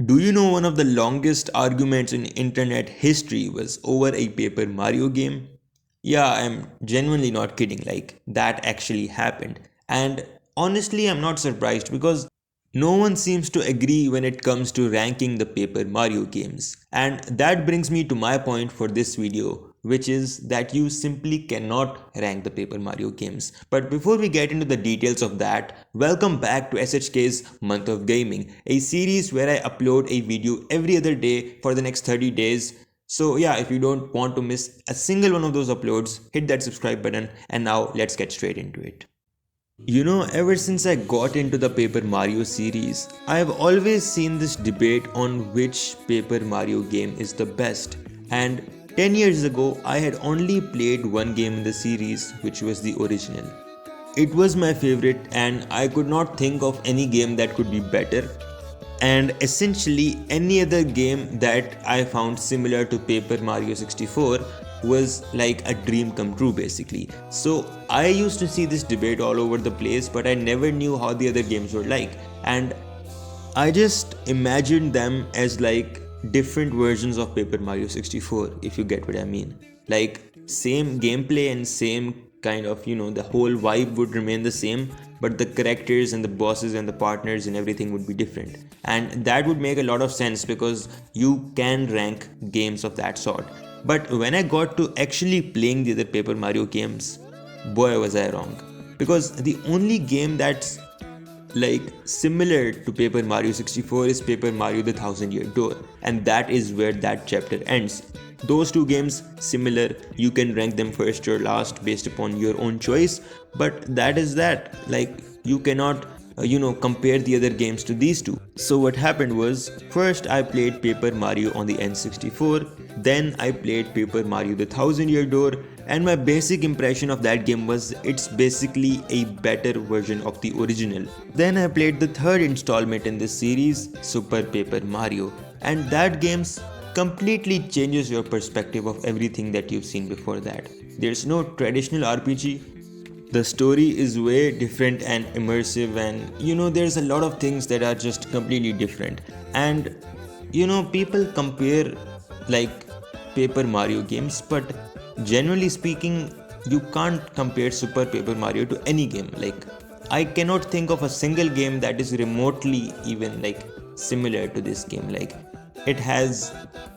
Do you know one of the longest arguments in internet history was over a Paper Mario game? Yeah, I'm genuinely not kidding, like, that actually happened. And honestly, I'm not surprised because no one seems to agree when it comes to ranking the Paper Mario games. And that brings me to my point for this video, which is that you simply cannot rank the Paper Mario games. But before we get into the details of that, welcome back to SHK's Month of Gaming, a series where I upload a video every other day for the next 30 days. So yeah, if you don't want to miss a single one of those uploads, hit that subscribe button, and now let's get straight into it. You know, ever since I got into the Paper Mario series, I have always seen this debate on which Paper Mario game is the best. And 10 years ago, I had only played one game in the series, which was the original. It was my favorite, and I could not think of any game that could be better. And essentially, any other game that I found similar to Paper Mario 64 was like a dream come true basically. So I used to see this debate all over the place, but I never knew how the other games were like. And I just imagined them as like different versions of Paper Mario 64, if you get what I mean. Like same gameplay and same kind of, the whole vibe would remain the same, but the characters and the bosses and the partners and everything would be different. And that would make a lot of sense because you can rank games of that sort. But when I got to actually playing the other Paper Mario games, boy was I wrong. Because the only game that's like similar to Paper Mario 64 is Paper Mario the Thousand Year Door, and that is where that chapter ends. Those two games similar, you can rank them first or last based upon your own choice, but that is that. Like you cannot compare the other games to these two. So what happened was, first I played Paper Mario on the N64, then I played Paper Mario the Thousand Year Door, and my basic impression of that game was it's basically a better version of the original. Then I played the third installment in this series, Super Paper Mario, and that game completely changes your perspective of everything that you've seen before that. There's no traditional RPG. The story is way different and immersive, and there's a lot of things that are just completely different. And people compare like Paper Mario games, but generally speaking, you can't compare Super Paper Mario to any game. Like I cannot think of a single game that is remotely even like similar to this game. Like it has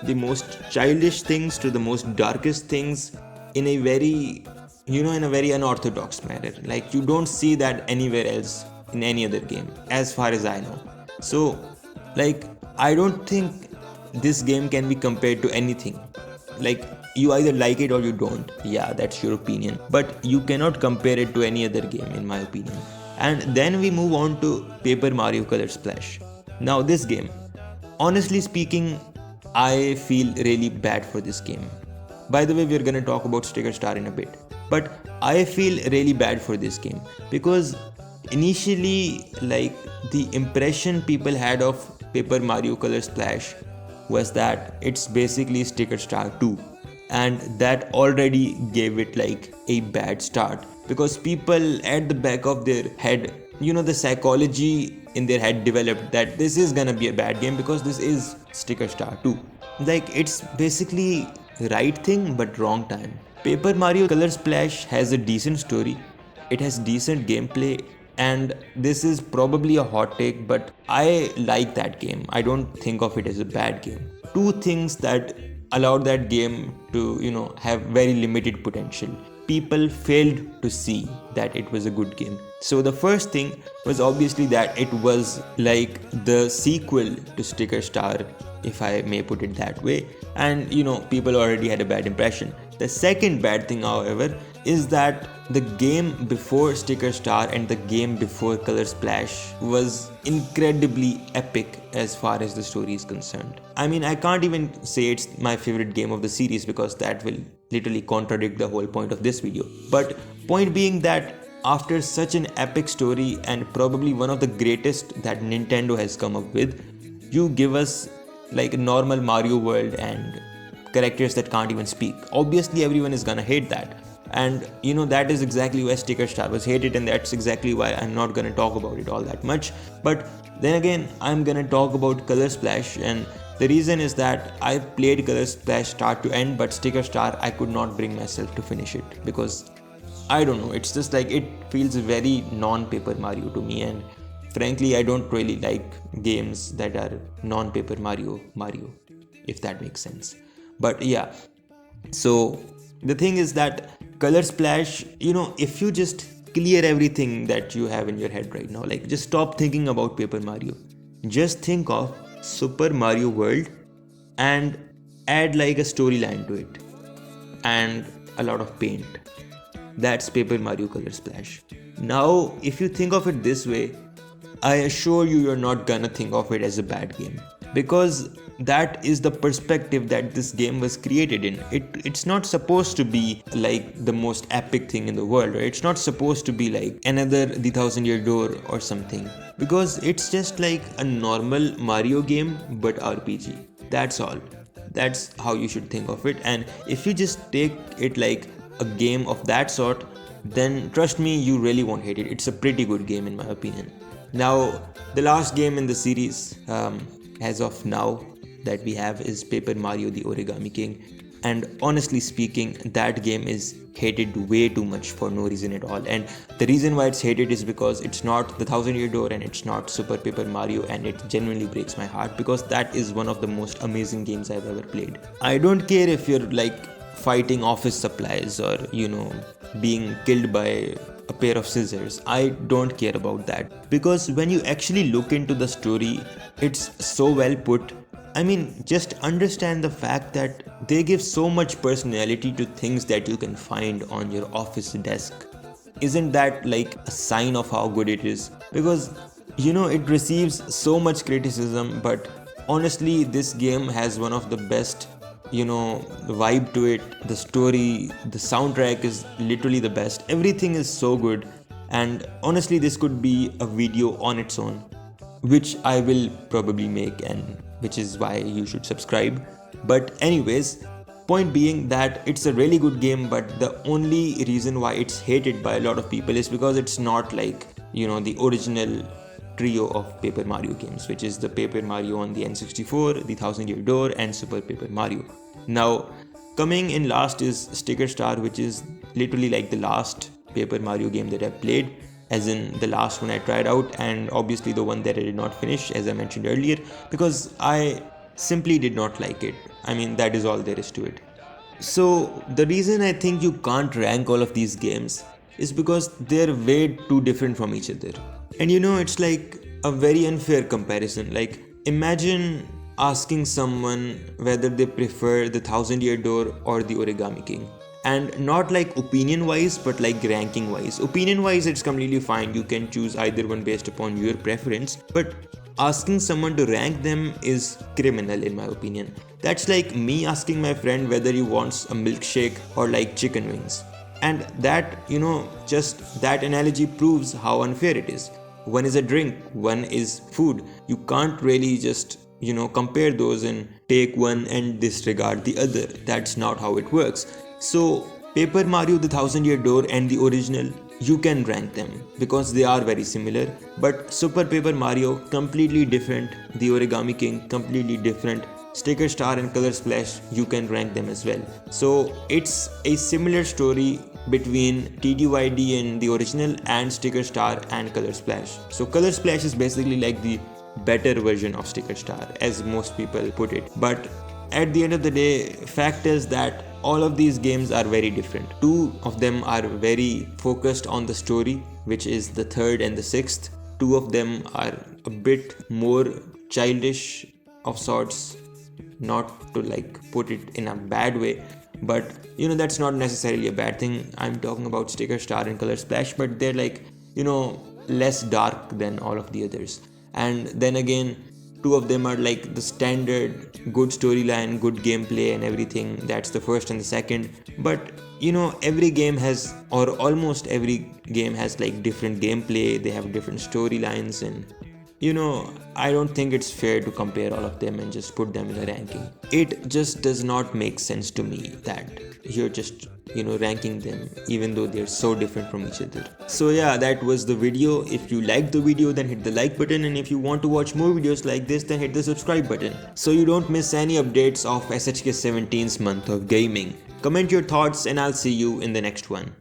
the most childish things to the most darkest things in a very unorthodox manner. Like you don't see that anywhere else in any other game as far as I know. So like I don't think this game can be compared to anything. Like you either like it or you don't. Yeah, that's your opinion, but you cannot compare it to any other game in my opinion. And then we move on to Paper Mario Color Splash. Now this game, honestly speaking, I feel really bad for this game. By the way, we're gonna talk about Sticker Star in a bit. But I feel really bad for this game because initially, like, the impression people had of Paper Mario Color Splash was that it's basically Sticker Star 2, and that already gave it like a bad start because people at the back of their head, the psychology in their head developed that this is gonna be a bad game because this is Sticker Star 2. Like it's basically right thing but wrong time. Paper Mario Color Splash has a decent story, it has decent gameplay, and this is probably a hot take, but I like that game. I don't think of it as a bad game. Two things that allowed that game to have very limited potential. People failed to see that it was a good game. So the first thing was obviously that it was like the sequel to Sticker Star, if I may put it that way, and people already had a bad impression. The second bad thing, however, is that the game before Sticker Star and the game before Color Splash was incredibly epic as far as the story is concerned. I mean, I can't even say it's my favorite game of the series because that will literally contradict the whole point of this video. But point being that after such an epic story and probably one of the greatest that Nintendo has come up with, you give us like a normal Mario world and characters that can't even speak. Obviously everyone is gonna hate that. And that is exactly why Sticker Star was hated, and that's exactly why I'm not gonna talk about it all that much. But then again, I'm gonna talk about Color Splash, and the reason is that I played Color Splash start to end, but Sticker Star I could not bring myself to finish it because I don't know, it's just like it feels very non-Paper Mario to me, and frankly I don't really like games that are non-Paper Mario, if that makes sense. But yeah, so the thing is that Color Splash, if you just clear everything that you have in your head right now, like just stop thinking about Paper Mario. Just think of Super Mario World and add like a storyline to it and a lot of paint. That's Paper Mario Color Splash. Now, if you think of it this way, I assure you you're not gonna think of it as a bad game, because that is the perspective that this game was created in. It's not supposed to be like the most epic thing in the world, or it's not supposed to be like another The Thousand Year Door or something, because it's just like a normal Mario game but RPG. That's all. That's how you should think of it. And if you just take it like a game of that sort, then trust me, you really won't hate it. It's a pretty good game in my opinion. Now, the last game in the series, as of now, that we have is Paper Mario the Origami King. And honestly speaking, that game is hated way too much for no reason at all. And the reason why it's hated is because it's not the Thousand Year Door and it's not Super Paper Mario, and it genuinely breaks my heart because that is one of the most amazing games I've ever played. I don't care if you're like fighting office supplies or being killed by a pair of scissors. I don't care about that, because when you actually look into the story, it's so well put. I mean, just understand the fact that they give so much personality to things that you can find on your office desk. Isn't that like a sign of how good it is? Because it receives so much criticism, but honestly this game has one of the best vibe to it. The story, the soundtrack is literally the best. Everything is so good, and honestly this could be a video on its own, which I will probably make, and which is why you should subscribe. But anyways, point being that it's a really good game, but the only reason why it's hated by a lot of people is because it's not like the original trio of Paper Mario games, which is the Paper Mario on the N64, the Thousand Year Door, and Super Paper Mario. Now, coming in last is Sticker Star, which is literally like the last Paper Mario game that I've played, as in the last one I tried out, and obviously the one that I did not finish, as I mentioned earlier, because I simply did not like it. I mean, that is all there is to it. So, the reason I think you can't rank all of these games is because they're way too different from each other. And it's like a very unfair comparison. Like, imagine asking someone whether they prefer the Thousand Year Door or the Origami King. And not like opinion wise, but like ranking wise. Opinion wise, it's completely fine. You can choose either one based upon your preference. But asking someone to rank them is criminal in my opinion. That's like me asking my friend whether he wants a milkshake or like chicken wings. And that, just that analogy proves how unfair it is. One is a drink, one is food. You can't really just, compare those and take one and disregard the other. That's not how it works. So, Paper Mario the Thousand Year Door and the original, you can rank them because they are very similar. But Super Paper Mario, completely different. The Origami King, completely different. Sticker Star and Color Splash, you can rank them as well. So it's a similar story between TDYD and the original, and Sticker Star and Color Splash. So Color Splash is basically like the better version of Sticker Star, as most people put it. But at the end of the day, fact is that all of these games are very different. Two of them are very focused on the story, which is the third and the sixth. Two of them are a bit more childish of sorts, not to like put it in a bad way, but that's not necessarily a bad thing. I'm talking about Sticker Star and Color Splash, but they're like less dark than all of the others. And then again, two of them are like the standard good storyline, good gameplay and everything. That's the first and the second. But every game has, or almost every game has like different gameplay. They have different storylines, and I don't think it's fair to compare all of them and just put them in a ranking. It just does not make sense to me that you're just ranking them even though they're so different from each other. So yeah, that was the video. If you liked the video, then hit the like button, and if you want to watch more videos like this, then hit the subscribe button so you don't miss any updates of SHK 17's month of gaming. Comment your thoughts and I'll see you in the next one.